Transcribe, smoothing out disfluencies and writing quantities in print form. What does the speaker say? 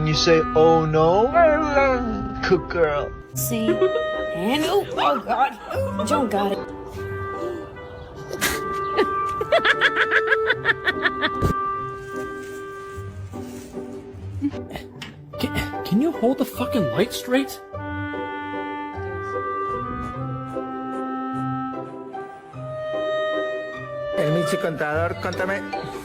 Can you say, oh no? Good girl. See? And oh god. Joan got it. Can you hold the fucking light straight? El Michi Contador, contame.